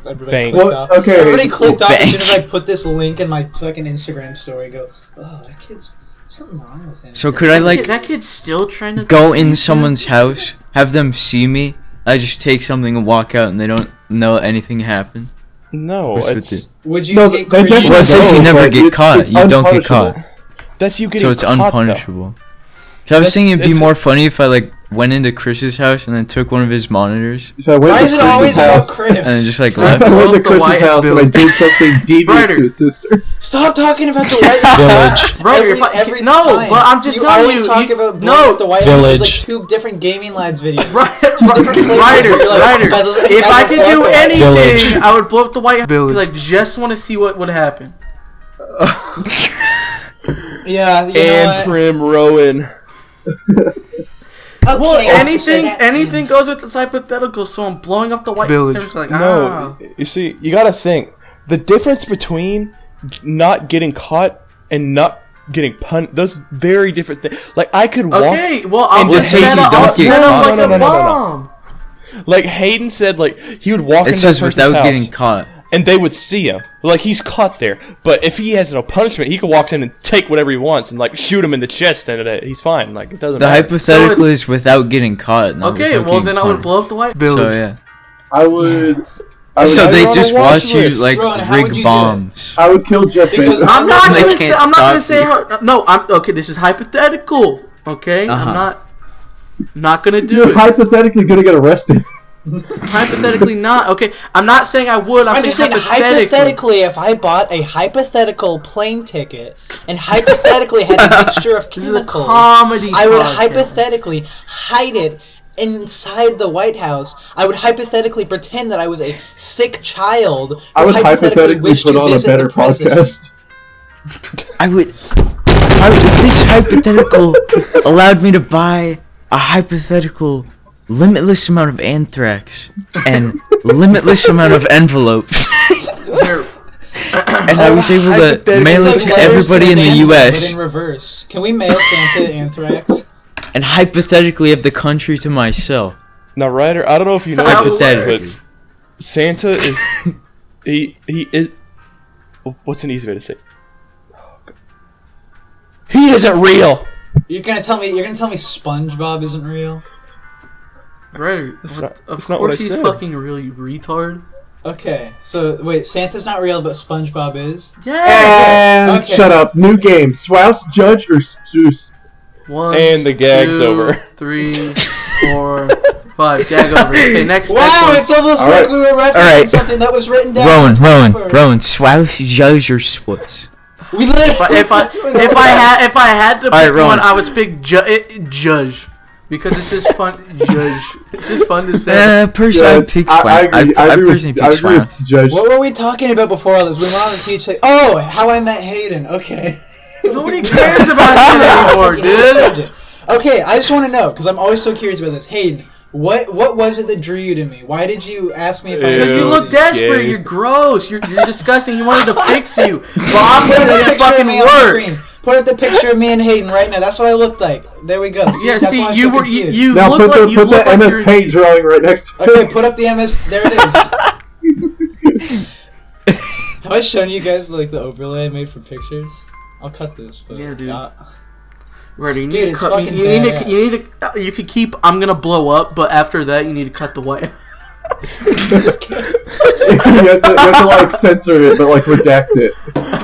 D: Everybody
B: Bang.
D: clicked
A: Well,
D: off.
A: okay,
D: Everybody
A: Hayden.
D: clicked off as soon as I
E: Bang.
D: put this link in my fucking Instagram story. Go, oh, that kid's something wrong with him.
E: So could I like
C: that kid's still trying to
E: go in someone's house, have them see me? I just take something and walk out, and they don't know anything happened.
B: No,
E: What's with
B: it's,
E: it?
D: Would you
A: No,
D: take
A: they
D: Chris?
A: definitely
E: Well, it says you
A: know,
E: never
A: but
E: get
A: it's-
E: caught.
A: it's
E: You don't get
A: unpunishable.
E: caught.
B: that's you getting
E: So it's
B: caught, though.
E: unpunishable. So I was
B: That's-
E: thinking it'd be
B: it's-
E: more funny if I like went into Chris's house and then took one of his monitors
A: So I went
D: Why
A: to
D: is it
A: Chris's
D: always about
A: house.
D: Chris?
E: and then just like
A: If
E: left.
A: I went to
C: The
A: Chris's
C: white
A: house and I
C: village.
A: did something devious
C: Ryder.
A: to his sister.
D: Stop talking about the white
F: Village.
C: Bro, you're no,
D: time.
C: but I'm just
D: you
C: telling
D: always
C: you.
D: talk
C: you
D: about
C: no,
D: the white
F: Village.
D: There's like two different gaming lads videos.
C: Ryder, if I could do anything,
F: Village.
C: I would blow up the White House. Because I just want to see what would happen.
D: Yeah, you know
B: and
D: what?
B: Prim Rowan.
D: Okay,
C: Well,
D: I'll say that's
C: anything goes with this hypothetical. So I'm blowing up the white
E: Village.
C: There's like,
B: No, you see, you gotta think. The difference between not getting caught and not getting punched, those very different things. Like, I could walk...
C: Okay, well, I'll
B: and
C: just
B: just
C: set
B: say
C: up,
B: you
C: I'll
B: don't
C: set
B: get
C: up
B: caught.
C: like
B: No,
C: a
B: no, no, no, no.
C: bomb.
B: Like, Hayden said, like, he would walk
E: It
B: into
E: says
B: the person's
E: without
B: house,
E: getting caught.
B: and they would see him. Like, he's caught there. But if he has no punishment, he could walk in and take whatever he wants and, like, shoot him in the chest, and he's fine. Like, it doesn't
E: The
B: matter.
E: hypothetical is without getting caught. Not
C: Okay,
E: without
C: well
E: getting
C: then I would
E: punished.
C: blow up the white village.
E: So yeah.
A: I would.
E: So
B: I'd
E: they
B: run a
E: just
B: watch
E: watch you
B: list.
E: like
D: Ron, how would you
E: rig
D: do it?
E: bombs.
A: I would kill Jeff
D: Because
A: Bezos.
C: I'm not
E: They
C: gonna
E: can't
C: say. I'm not gonna
E: stop
C: say
E: you.
C: how. No, I'm okay. This is hypothetical. Okay,
E: Uh-huh.
C: I'm not gonna do
A: You're
C: it.
A: hypothetically gonna get arrested.
C: Hypothetically, not okay. I'm not saying I would. I'm,
D: I'm just saying, hypothetically, if I bought a hypothetical plane ticket and hypothetically had a mixture of
C: This is a
D: chemicals,
C: comedy.
D: I would
C: podcast.
D: hypothetically hide it inside the White House. I would hypothetically pretend that I was a sick child.
A: I would hypothetically
D: wish
A: put
D: to
A: on a
D: visit
A: better
D: the president.
A: podcast.
E: If this hypothetical allowed me to buy a hypothetical limitless amount of anthrax and limitless amount of envelopes, and I was able to mail it
D: It's
E: to
D: like letters
E: everybody in the
D: Santa,
E: U.S.
D: But in reverse. Can we mail Santa anthrax?
E: and hypothetically have the country to myself.
B: Now, Ryder, I don't know if you know
C: How
B: this,
C: it
B: but
C: works.
B: Santa is... he is... What's an easy way to say? He isn't real!
D: You're gonna tell me SpongeBob isn't real?
C: Right.
B: That's
C: Of
B: not what I
C: course he's
B: said.
C: fucking really retard.
D: Okay, so wait, Santa's not real, but SpongeBob is?
C: Yeah.
A: And
D: Okay.
A: shut up. New game. Swouse, Judge, or Seuss?
C: 1,
B: And the gag's
C: 2,
B: over.
C: 3, 4, 5. Gag over. Okay, next.
D: Wow,
C: next one.
D: it's almost
A: All
D: like
A: right.
D: we were referencing
E: right.
D: something that was written down.
E: Rowan, Swouse, Judge, or Splits.
D: We literally.
C: If I had to pick
E: Alright, Rowan.
C: one, I would pick Judge because it's just fun. Judge. It's just fun to say.
E: Personally, I'd pick Swouse.
A: I agree.
E: I
A: agree
E: personally
A: with,
E: pick
A: I agree with
E: Swouse.
A: Judge.
D: What were we talking about before all this? We went on to teach. Oh, How I Met Hayden. Okay.
C: Nobody cares about that anymore, dude.
D: Okay, I just want to know because I'm always so curious about this. Hayden, what was it that drew you to me? Why did you ask me if I was
C: Because you
B: Ew.
C: look desperate.
B: Gay.
C: You're gross. You're disgusting. He wanted to fix you.
D: Put
C: Obviously,
D: up
C: it
D: the
C: didn't
D: picture of
C: fucking
D: me on the
C: work.
D: screen. Put up the picture of me and Hayden right now. That's what I looked like. There we go.
C: Yeah,
D: that's
C: see,
D: why I'm
C: you
D: so
C: were
D: confused.
C: you
A: Now
C: look
A: put
C: like
A: the
C: you
A: put
C: look
A: the
C: like
A: MS
C: you're.
A: Paint drawing right next to
D: Okay,
A: it.
D: put up the MS. There it is. Have I shown you guys like the overlay I made for pictures? I'll cut this. But,
C: Yeah, dude. Right, you need
D: Dude,
C: to
D: it's
C: cut me.
D: fucking
C: You need to.
D: badass.
C: You need to. You could keep. I'm gonna blow up, but after that, you need to cut the white.
A: you have to like censor it, but like redact it.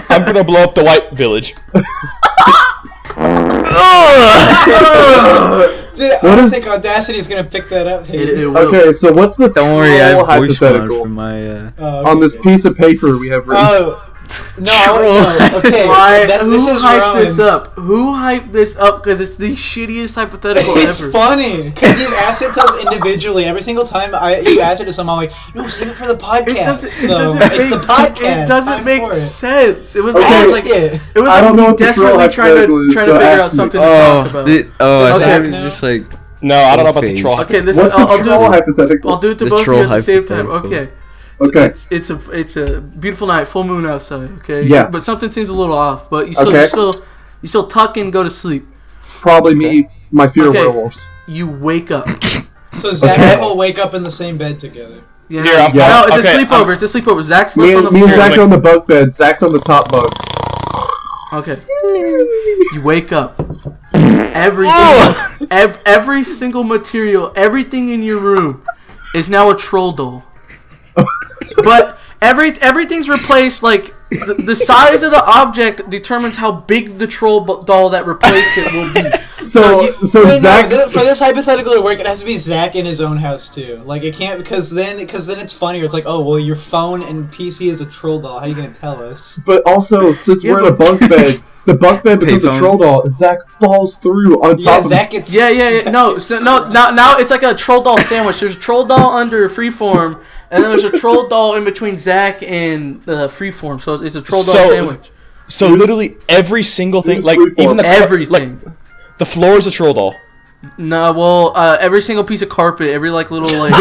B: I'm gonna blow up the White Village.
D: Dude, I
A: What
D: don't
A: is-
D: think Audacity is gonna pick that up. Hayden.
C: It will.
A: Okay, so what's the
E: Don't worry, I
A: troll
E: have voice mod
A: hypothetical
E: for my.
D: Oh,
A: on this
D: okay.
A: piece of paper we have written?
D: Oh. No, okay.
C: Why?
D: This
C: Who
D: is
C: hyped
D: Rowan's.
C: this up? Who hyped this up? Because it's the shittiest hypothetical
D: It's
C: ever.
D: funny because you've asked it to us individually. Every single time you asked it to someone, I'm like, no, save it for the podcast.
C: It doesn't. It
D: So,
C: doesn't
D: it's
C: make.
D: the podcast.
C: It doesn't
D: Time
C: make
D: for it.
C: sense. It was
A: Okay.
C: almost
D: Ask
C: like
D: it.
C: it was
A: I
C: like
A: don't know
C: me
A: what the troll
C: desperately trying
A: hypothetical is,
C: to
A: so
C: figure
A: ask
C: out
A: me.
C: something to talk about.
E: I thought
D: Okay.
E: it was just like.
B: No, I don't know about the
E: Phase.
B: troll.
C: Okay, this
A: What's the
C: I'll do
A: troll
C: it.
A: hypothetical?
C: I'll do it to
E: The
C: both of you
E: troll
C: at the same time.
E: hypothetical.
C: Okay.
A: Okay.
C: It's a beautiful night, full moon outside. Okay.
A: Yeah.
C: But something seems a little off. But you
A: Okay.
C: still tuck and go to sleep.
A: Probably me, my fear of
C: Okay.
A: werewolves.
C: You wake up.
D: So Zach
A: Okay.
D: and Cole wake up in the same bed together.
C: Yeah.
B: Here, I'm-
C: no, it's
B: okay,
C: a sleepover. It's a sleepover. Zach
A: Me
C: slept on
A: and,
C: the
A: me and
C: floor.
A: Zach are on the bunk bed. Zach's on the top bunk.
C: Okay. You wake up. Every single material, everything in your room is now a troll doll. But everything's replaced. Like the size of the object determines how big the troll doll that replaced it will be.
A: So
D: Wait,
A: Zach.
D: no, for this hypothetical to work, it has to be Zach in his own house too. Like it can't because then it's funnier. It's like, oh well, your phone and PC is a troll doll. How are you gonna tell us?
A: But also, since
C: Yeah,
A: we're in a bunk bed, the bunk bed becomes a
E: Payphone.
A: troll doll, and Zach falls through on
D: Yeah,
A: top of
D: Zach gets.
C: Yeah. No, so, no. Now it's like a troll doll sandwich. There's a troll doll under Freeform, and then there's a troll doll in between Zach and Freeform. So it's a troll doll
B: So-
C: sandwich.
B: So
A: It was-
B: literally every single thing,
A: was
B: like
A: freeform.
B: even the
C: Everything.
B: like the floor is a troll doll.
C: No, well, every single piece of carpet, every like little like.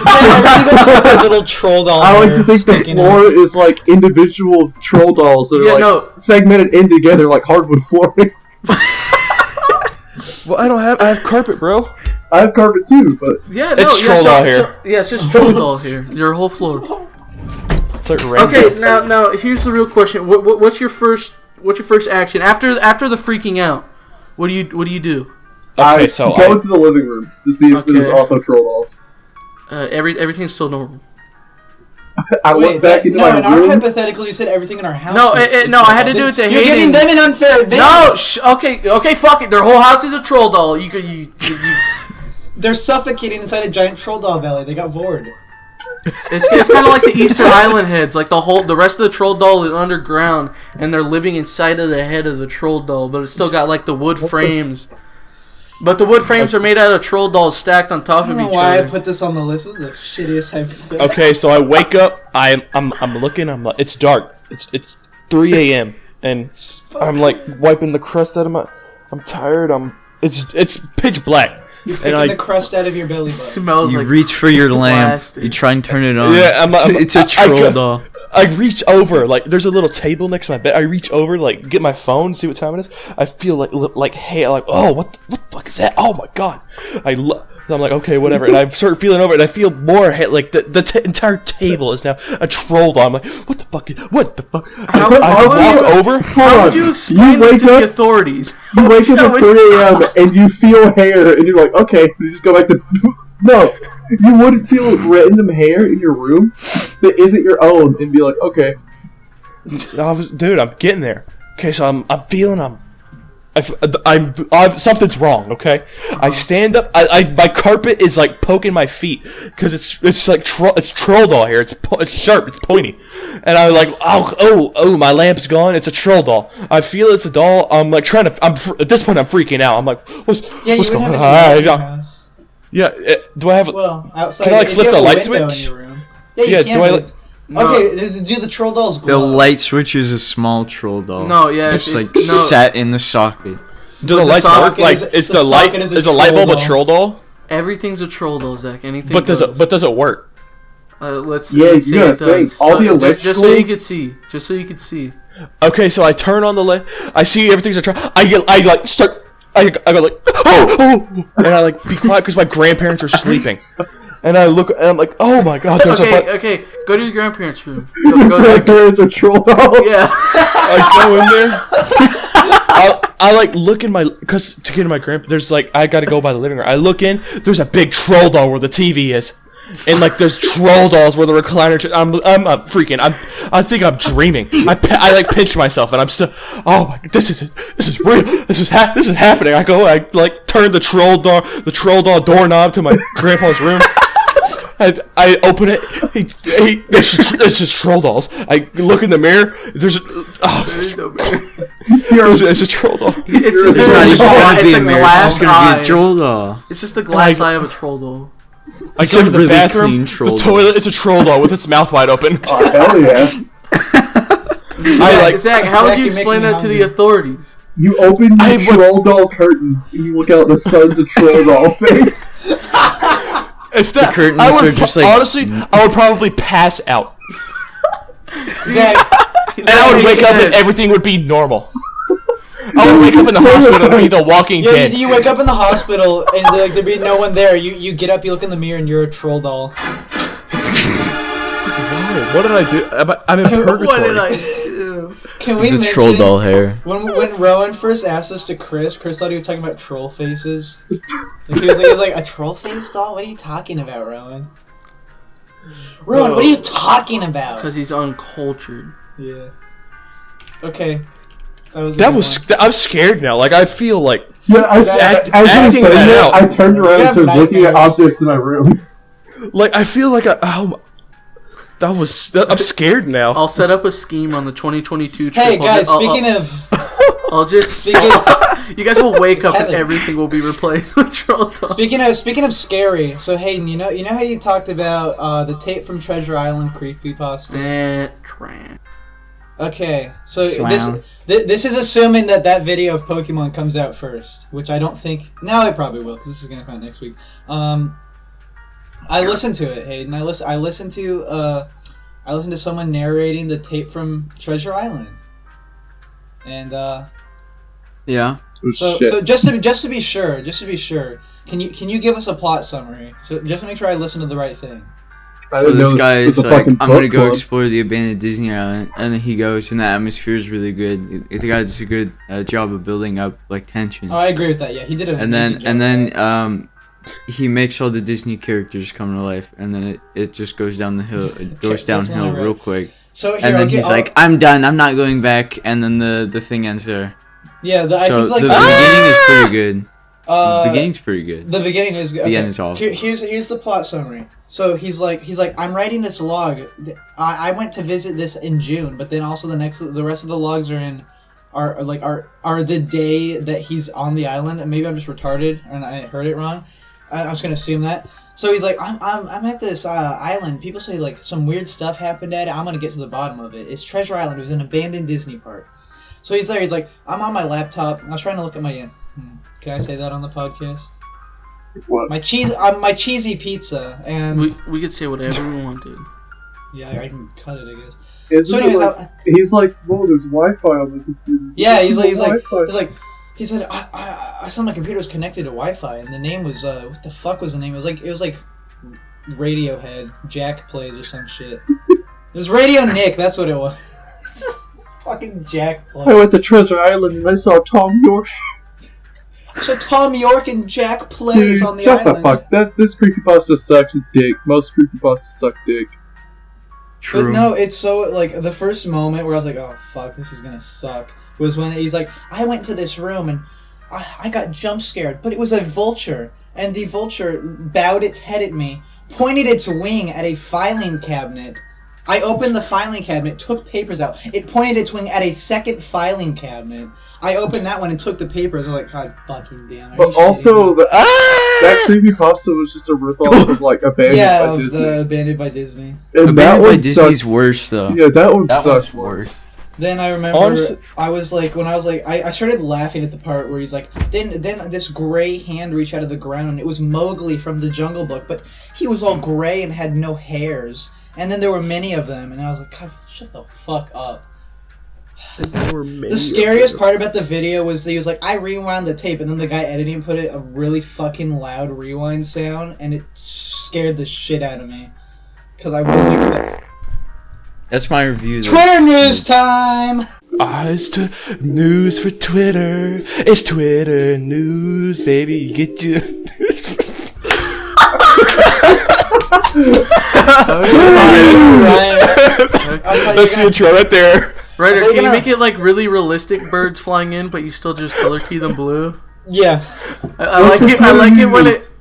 D: There's a little troll doll.
A: I like
D: hair
A: to think the
D: sticking
A: floor
D: out.
A: is like individual troll dolls that are
C: Yeah,
A: like
C: no.
A: segmented in together like hardwood flooring.
B: Well, I have carpet, bro.
A: I have carpet too, but
C: Yeah, no,
B: It's
C: yeah,
B: troll
C: so-
B: doll
C: so-
B: here.
C: yeah, it's just troll doll here. Your whole floor.
B: It's like random.
C: Okay, now here's the real question. What's your first action after the freaking out? What do you do?
B: Okay,
A: I
B: so
A: go into the living room to see if there's
C: Okay.
A: also troll dolls.
C: Everything's still normal.
A: I went back into
D: in
A: my
D: our
A: room.
D: hypothetical, you said everything in our house.
C: No,
D: was
C: no, I had to do it to
D: You're
C: Hayden.
D: giving them an unfair advantage.
C: No, okay, fuck it. Their whole house is a troll doll. You
D: They're suffocating inside a giant troll doll valley. They got bored.
C: It's kind of like the Easter Island heads. Like the rest of the troll doll is underground, and they're living inside of the head of the troll doll. But it's still got like the wood frames. But the wood frames are made out of troll dolls stacked on top
D: I
C: of
D: don't know
C: each
D: why I
C: other.
D: put this on the list. This was the shittiest hypothetical.
B: Okay, so I wake up. I'm looking. I'm like, it's dark. It's 3 a.m. and I'm like wiping the crust out of my. I'm tired. It's pitch black.
D: You're
B: And
D: picking the crust out of your belly
C: It
D: button.
C: smells
E: You
C: like
E: reach for your lamp.
C: plastic.
E: You try and turn it on.
B: Yeah,
E: it's a troll doll.
B: I reach over, like, there's a little table next to my bed. I reach over, like, get my phone, see what time it is. I feel like, hey, like, oh, what the fuck is that? Oh my god! I'm like, okay, whatever. And I start feeling over it, and I feel more like the entire table is now a troll doll. I'm like, what the fuck? What the fuck?
C: How
B: I
C: would you-
B: walk over.
C: How would you explain this
A: wake
C: to the
A: up-
C: authorities?
A: You wake up
C: How
A: at
C: would-
A: 3 a.m. and you feel hair, and you're like, okay, you just go back to. No, you wouldn't feel random hair in your room that isn't your own, and be like, okay.
B: Dude, I'm getting there. Okay, so I'm feeling something's wrong. Okay, I stand up. My carpet is like poking my feet because it's like it's troll doll hair. It's sharp. It's pointy, and I'm like, oh, my lamp's gone. It's a troll doll. I feel it's a doll. I'm like trying to. At this point, I'm freaking out. I'm like, what's
D: Yeah,
B: what's
D: you would
B: going
D: have
B: on?
D: a TV in your house.
B: Yeah, do I have?
D: Well, outside.
B: Can I, like,
D: if
B: flip
D: you have
B: the
D: a
B: light
D: window
B: switch?
D: In your room. Yeah, you
B: Yeah,
D: can.
B: do I,
D: but
B: like-
D: it's-
C: No.
D: Okay, do the troll dolls
E: The
D: glow?
E: light switch is a small troll doll.
C: No, yeah,
E: Just
C: it's
E: like
C: no.
E: sat in the socket.
B: Do the
C: the
B: lights work?
D: socket
B: Like,
D: is-
B: is
D: the
B: the light
D: socket is a
B: is the light
D: troll
B: bulb a
D: doll.
B: troll doll?
C: Everything's a troll doll, Zach. Anything.
B: But does it work?
C: Let's
A: Yeah,
C: let's
A: you
C: say
A: gotta
C: it does.
A: think. All the
C: just so
A: electrical-
C: you could see. Just so you could see.
B: Okay, so I turn on the light. I see everything's a troll. I like start. I go like oh, and I like be quiet because my grandparents are sleeping. And I look, and I'm like, oh my god, there's
C: Okay, go to your grandparents' room. Go
A: My
C: there.
A: parents are troll doll.
C: Yeah.
B: I go in there. I like look in my, because to get in my there's like, I gotta go by the living room. I look in, there's a big troll doll where the TV is. And like there's troll dolls where the recliner. I'm freaking. I think I'm dreaming. I like pinch myself and I'm still. Oh my! This is real. This is happening. I like turn the troll doll doorknob to my grandpa's room. I open it. There's just troll dolls. I look in the mirror. There's
C: No, man.
B: it's a troll doll.
E: There's not even gonna be a mirror. It's
C: glass
E: just gonna be
C: eye.
E: a troll doll.
C: It's just the glass
B: Like-
C: eye of a troll doll.
B: I
E: It's
B: go
E: a
B: to the
E: really
B: bathroom.
E: clean
B: The
E: troll doll.
B: toilet is a troll doll with its mouth wide open.
A: Oh, hell yeah.
C: Zach, how would
D: Zach,
C: you
D: you're
C: explain
D: making me
C: that to the
D: hungry.
C: authorities?
A: You open your troll doll curtains and you look out the sun's a troll doll face.
B: If that,
E: curtains
B: I would
E: are just like-
B: honestly, I would probably pass out,
D: Zach,
B: and I would wake up and everything would be normal. I would wake up in the hospital and be the Walking
D: yeah,
B: Dead.
D: you wake up in the hospital and like there'd be no one there. You get up, you look in the mirror, and you're a troll doll.
B: What did I do? I'm in purgatory.
C: What did I do?
D: Can we
E: It's a
D: mention
E: troll doll hair.
D: when Rowan first asked us to Chris thought he was talking about troll faces. And he was like, a troll face doll? What are you talking about, Rowan? Rowan, what are you talking about?
C: Because he's uncultured.
D: Yeah. Okay. That was. a
B: That
D: good
B: was.
D: one.
B: I'm scared now. Like I feel like.
A: Yeah, as
B: Act-
A: I was
B: acting
A: saying
B: that
A: that,
B: out.
A: I turned around
D: You
A: and
D: have
A: started looking at
D: nightmares.
A: objects in my room.
B: Like I feel like I'm scared now.
C: I'll set up a scheme on the 2022 trip.
D: Hey guys, speaking of,
C: I'll just
D: speaking
C: you guys will wake up and
D: Heather.
C: everything will be replaced with troll dolls.
D: speaking of scary. So Hayden, you know how you talked about the tape from Treasure Island Creepypasta.
C: Tran.
D: Okay, so
E: Swound.
D: this is assuming that video of Pokemon comes out first, which I don't think. No, it probably will because this is gonna come out next week. I listened to it, Hayden. I listened to someone narrating the tape from Treasure Island, and
E: Yeah.
A: Oh,
D: so
A: shit.
D: so just to be sure, can you give us a plot summary? So just to make sure I listen to the right thing.
A: I
E: So
A: didn't
E: this
A: know
E: guy
A: it was
E: is
A: a
E: like,
A: fucking
E: I'm gonna
A: book
E: go
A: club.
E: explore the abandoned Disney Island, and then he goes, and the atmosphere is really good. The guy does a good job of building up like tension.
D: Oh, I agree with that. Yeah, he did it.
E: And then he makes all the Disney characters come to life, and then it just goes down the hill. It goes
D: that's
E: downhill
D: when I
E: real
D: read.
E: quick.
D: So here,
E: And then
D: okay,
E: he's like, I'm done. I'm not going back. And then the thing ends there.
D: yeah, I
E: So
D: think like
E: the beginning is pretty good. The
D: the
E: beginning's pretty good.
D: The beginning is good.
E: The end is awful.
D: Here's the plot summary. So he's like, I'm writing this log. I went to visit this in June, but then also the rest of the logs are the day that he's on the island. And maybe I'm just retarded and I heard it wrong. I'm just gonna assume that. So he's like, I'm at this island. People say like some weird stuff happened at it. I'm gonna get to the bottom of it. It's Treasure Island. It was an abandoned Disney park. So he's there. He's like, I'm on my laptop. I was trying to look at my. Can I say that on the podcast?
A: What?
D: My cheesy pizza, and
C: We could say whatever we want, dude.
D: yeah, I can cut it, I guess.
A: Isn't
D: So
A: it
D: anyways,
A: like, he's like, whoa, there's Wi-Fi on the computer.
D: yeah, he's like,
A: Wi-Fi.
D: he said, I saw my computer was connected to Wi-Fi, and the name was what the fuck was the name? It was like Radiohead, Jack Plays or some shit. It was Radio Nick, that's what it was. Fucking Jack Plays.
A: I went to Treasure Island and I saw Tom York.
D: So Tom York and Jack Plays
A: Dude,
D: on the
A: shut
D: island.
A: the fuck. This creepypasta sucks dick. Most creepypastas suck dick.
D: But no, it's so, like, the first moment where I was like, oh, fuck, this is gonna suck, was when he's like, I went to this room and I got jump scared, but it was a vulture, and the vulture bowed its head at me, pointed its wing at a filing cabinet. I opened the filing cabinet, took papers out. It pointed its wing at a second filing cabinet. I opened that one and took the papers. I was like, God fucking damn. Are
A: But
D: you
A: also,
D: shitting me?
A: that creepypasta was just a ripoff of like Abandoned
D: Yeah,
A: by
D: of
A: Disney.
D: the Abandoned by Disney.
A: And that
E: Abandoned by
A: one
E: Disney's
A: sucked.
E: worse though.
A: Yeah, that one
E: That
A: sucks.
E: one's worse.
D: Then I remember
B: Honestly-
D: I started laughing at the part where he's like, then this gray hand reached out of the ground and it was Mowgli from the Jungle Book, but he was all gray and had no hairs. And then there were many of them, and I was like, God, shut the fuck up. The scariest part about the video was that he was like, I rewound the tape, and then the guy editing put it a really fucking loud rewind sound, and it scared the shit out of me. Because I wasn't expecting.
E: That's my review. though.
D: Twitter news time!
B: Eyes to news for Twitter. It's Twitter news, baby. Get you. That's the intro right there.
C: Ryder,
D: Are they
C: can you
D: gonna-
C: make it like really realistic birds flying in, but you still just color key them blue?
D: Yeah.
C: I like it. I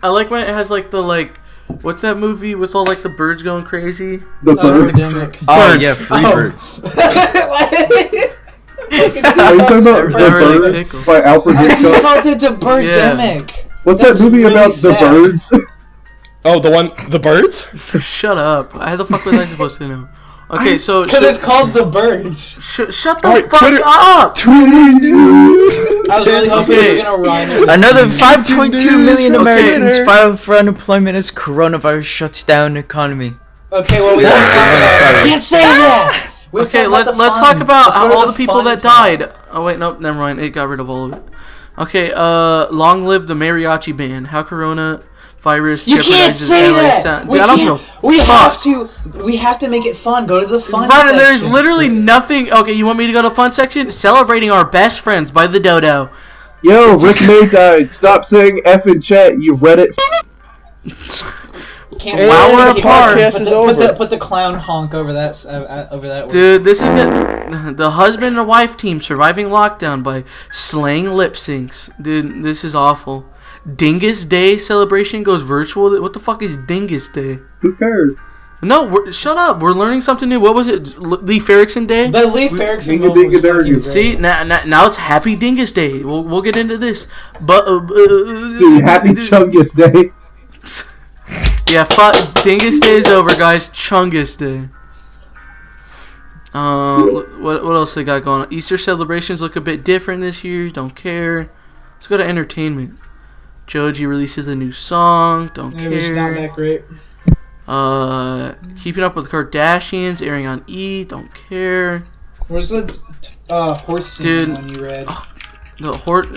C: like when it has like the like. What's that movie with all like the birds going crazy?
A: The bird.
D: Epidemic.
E: Oh
A: Birds.
E: yeah, Free
D: Oh.
E: Bird.
A: Are you talking about The
C: Really
A: Birds
C: tickled.
A: by Alfred
D: I
A: Hitchcock?
D: called it a birdemic.
A: What's
D: That's
A: that movie
D: really
A: about
D: sad.
A: the birds?
B: Oh, the birds?
C: Shut up! How the fuck was I supposed to know? Okay, so
D: Because it's called The Birds.
C: shut the
B: Alright,
C: fuck
B: Twitter-
C: up!
A: Twitter news.
D: I was really hoping
C: Okay.
D: you were going to rhyme it.
E: Another 5.2 million
B: Okay.
E: Americans file for unemployment as coronavirus shuts down economy.
D: Okay, well, we can't say that. We have to
C: Okay,
D: talk about the
C: let's
D: fun.
C: talk about
D: Let's go to
C: all the people
D: fun
C: that
D: time.
C: died. Oh wait, nope, never mind. It got rid of all of it. Okay, long live the mariachi band. How coronavirus
D: You can't
C: jeopardizes
D: say
C: LA
D: that.
C: sound.
D: We
C: Dude, I don't
D: can't.
C: give a
D: We
C: fuck.
D: have to make it fun. Go to the fun
C: Ryder, there's
D: section.
C: literally nothing. Okay, you want me to go to fun section? Celebrating our best friends by the Dodo.
A: Yo, Rick May died. Stop saying F in chat, you Reddit.
D: Can't
B: And
C: While we're
D: Put
C: apart-
B: podcast is over.
D: Put the clown honk over that word.
C: Dude, this is the husband and wife team surviving lockdown by slaying lip syncs. Dude, this is awful. Dingus Day celebration goes virtual. What the fuck is Dingus Day?
A: Who cares?
C: No, shut up. We're learning something new. What was it? Leif Erikson Day?
D: The Leif Erikson
A: Dinga
D: moment was
A: dinga
D: fucking
A: dinga.
D: great.
C: See, now it's Happy Dingus Day. We'll get into this. But
A: Dude, happy Chungus Day.
C: yeah, fuck. Dingus Day is over, guys. Chungus Day. What else they got going on? Easter celebrations look a bit different this year. Don't care. Let's go to entertainment. Joji releases a new song. Don't care.
D: It's not that great.
C: Keeping Up with the Kardashians airing on E. Don't care.
D: Where's the horse scene one you read?
C: The horse.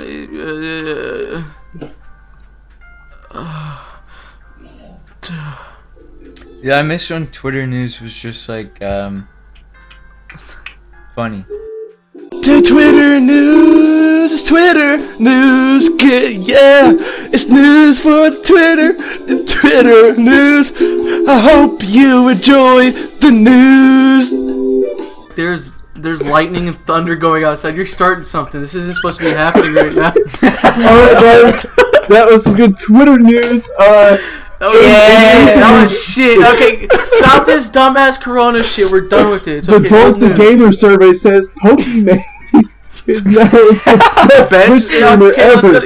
E: Yeah, I missed when Twitter news was just like funny.
B: The Twitter news is Twitter news. Yeah, it's news for the Twitter news. I hope you enjoy the news.
C: There's lightning and thunder going outside. You're starting something. This isn't supposed to be happening right now.
A: Alright, guys. That was some good Twitter news.
C: That was shit. Okay, stop this dumbass Corona shit. We're done with it. It's okay.
A: The Gamer survey says Pokemon is now the best Twitch streamer ever.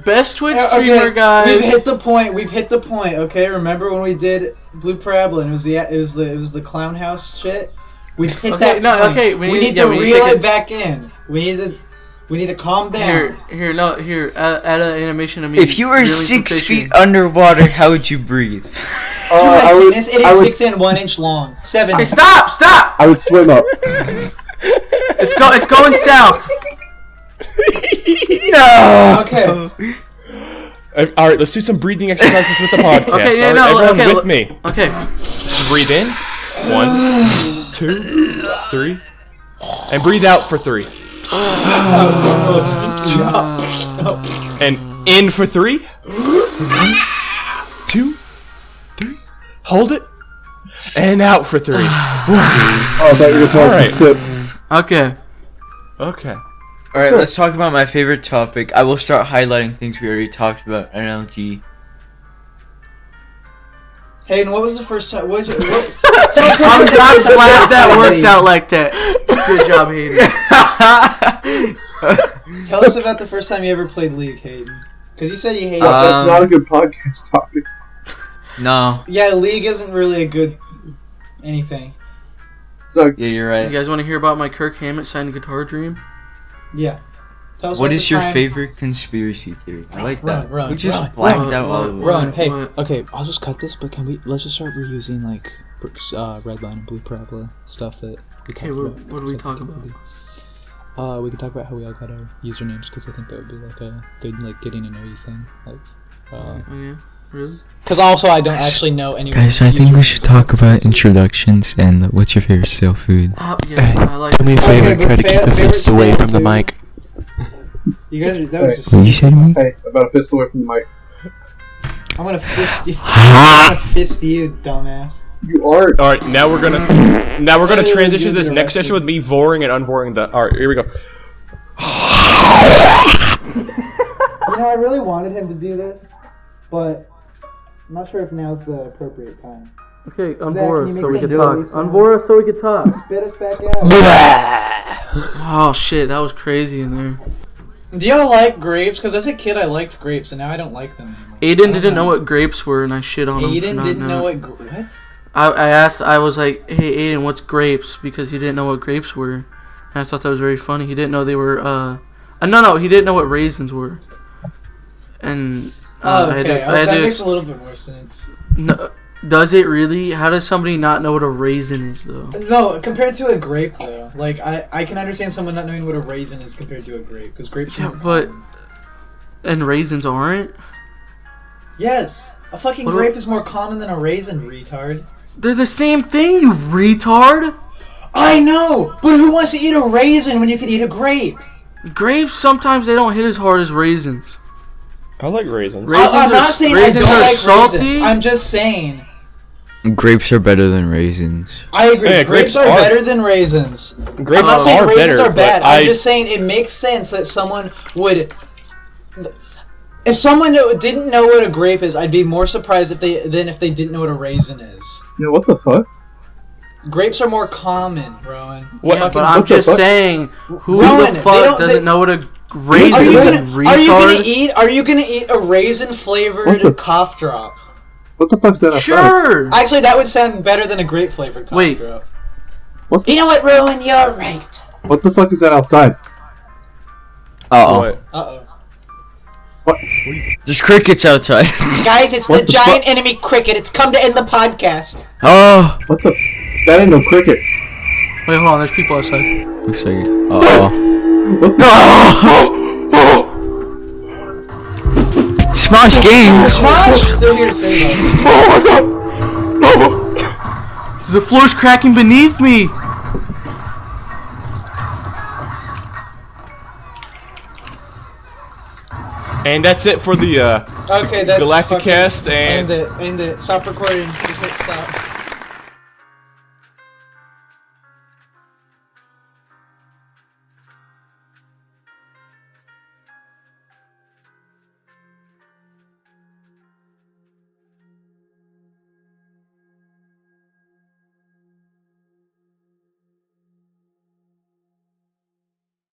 C: Best Twitch streamer, guys.
D: We've hit the point. Okay, remember when we did Blue Parabla and it was the clown house shit? We've hit that point.
C: Okay,
D: we need to reel it back in. We need to calm down.
C: Add an animation of me.
E: If you were 6 feet underwater, how would you breathe?
D: It is 6 and 1 inch long. 7.
C: Okay, stop!
A: I would swim up.
C: It's going south.
E: No.
D: Okay.
B: All right, let's do some breathing exercises with the podcast.
C: Okay,
B: Everyone with me.
C: Okay.
B: Breathe in. 1, 2, 3, and breathe out for 3. And in for 3. 2, 3. Hold it. And out for 3.
A: Oh, I thought you were talking sip.
C: Okay.
E: Alright, let's talk about my favorite topic. I will start highlighting things we already talked about. NLG.
D: Hayden, what was the first time?
C: I'm glad that worked out like that. Good job, Hayden.
D: Tell us about the first time you ever played League, Hayden. Because you said you hated it.
A: That's not a good podcast topic.
E: No.
D: Yeah, League isn't really a good anything.
A: So
E: Yeah, you're right.
C: You guys want to hear about my Kirk Hammett signed guitar dream?
D: Yeah. Tell us
E: What
D: about
E: is
D: the
E: your
D: time-
E: favorite conspiracy theory? I like that.
F: Run,
E: We just
F: run.
E: blacked out all of it.
F: Ron, hey,
C: What?
F: okay, I'll just cut this, but let's just start reusing, like, Redline and Blue Parabola stuff that we
C: Okay,
F: talked
C: what
F: about.
C: do we talk about?
F: We could talk about how we all got our usernames, because I think that would be, like, a good, like, getting to know you thing. Like,
C: Oh yeah, really?
F: because also I don't actually know anyone.
E: Guys, I think we should talk about introductions and what's your favorite stale food.
C: Yeah, I like.
G: Do me a favor,
D: Okay, but
G: try to keep a
D: favorite
G: fist away
D: stale
G: from the
D: food.
G: mic.
D: You guys, that was just.
E: What you say to me?
A: hey, about a fist away from the mic.
D: I'm gonna fist you. I'm gonna fist you, dumbass.
A: You are.
B: All right, now we're gonna transition to this next session with me voring and unvoring the. All right, here we go.
D: You know, I really wanted him to do this, but I'm not sure if now's the appropriate time.
C: Okay,
D: can you
C: unbore us
D: make
C: so we
D: some
C: can talk.
D: noise?
C: Unbore us so we can talk.
D: Spit us back out.
C: Oh shit, that was crazy in there.
D: Do y'all like grapes? Because as a kid, I liked grapes, and now I don't like them anymore.
C: Aiden didn't know what grapes were, and I shit on him. for
D: Aiden
C: not
D: didn't know
C: knowing.
D: what.
C: I asked. I was like, "Hey, Aiden, what's grapes?" Because he didn't know what grapes were, and I thought that was very funny. He didn't know they were. No, he didn't know what raisins were. And
D: Oh,
C: I
D: okay.
C: had
D: that
C: to
D: makes a little bit more sense.
C: No, does it really? How does somebody not know what a raisin is, though?
D: No, compared to a grape, though. Like, I can understand someone not knowing what a raisin is compared to a grape, because grapes
C: Yeah,
D: are more
C: but-
D: common.
C: And raisins aren't?
D: Yes! A fucking
C: What
D: grape is more common than a raisin, retard.
C: They're the same thing, you retard!
D: I know! But who wants to eat a raisin when you could eat a grape?
C: Grapes, sometimes they don't hit as hard as raisins.
B: I like raisins.
D: I'm not saying I
C: raisins
D: don't
C: are
D: like
C: salty.
D: raisins. I'm just saying.
E: Grapes are better than raisins.
D: I agree.
B: Yeah,
D: grapes are better than raisins.
B: Grapes
D: I'm not saying
B: are
D: raisins
B: better,
D: are bad.
B: but
D: I'm just saying it makes sense that someone would. If someone didn't know what a grape is, I'd be more surprised if they didn't know what a raisin is.
A: Yeah, what the fuck?
D: Grapes are more common, Rowan.
B: What?
C: Yeah, but I'm
A: what the
C: just
A: fuck?
C: saying, who
D: Rowan,
C: the
D: they
C: fuck
D: don't-
C: doesn't
D: they-
C: know what a raisin
D: Are you
C: is,
D: gonna
C: retard?
D: Are you gonna eat a raisin flavored
A: What the-
D: cough drop?
A: What the fuck's that?
C: Sure!
D: Actually, that would sound better than a grape flavored cough
C: Wait.
D: drop. You know what, Rowan? You're right.
A: What the fuck is that outside?
B: What?
D: Uh-oh.
E: There's crickets outside.
D: Guys, it's
A: What
D: the
A: the
D: giant enemy cricket. It's come to end the podcast.
E: Oh.
A: What the? That ain't no cricket.
C: Wait, hold on. There's people outside.
E: Looks like it. Uh-oh.
A: What the?
E: Smosh Games.
D: Smosh? They're here to save us.
C: The floor's cracking beneath me.
B: And that's it for the
D: Okay, that's
B: GalactiCast
D: fucking-
B: and
D: End it. Stop recording. Just hit stop.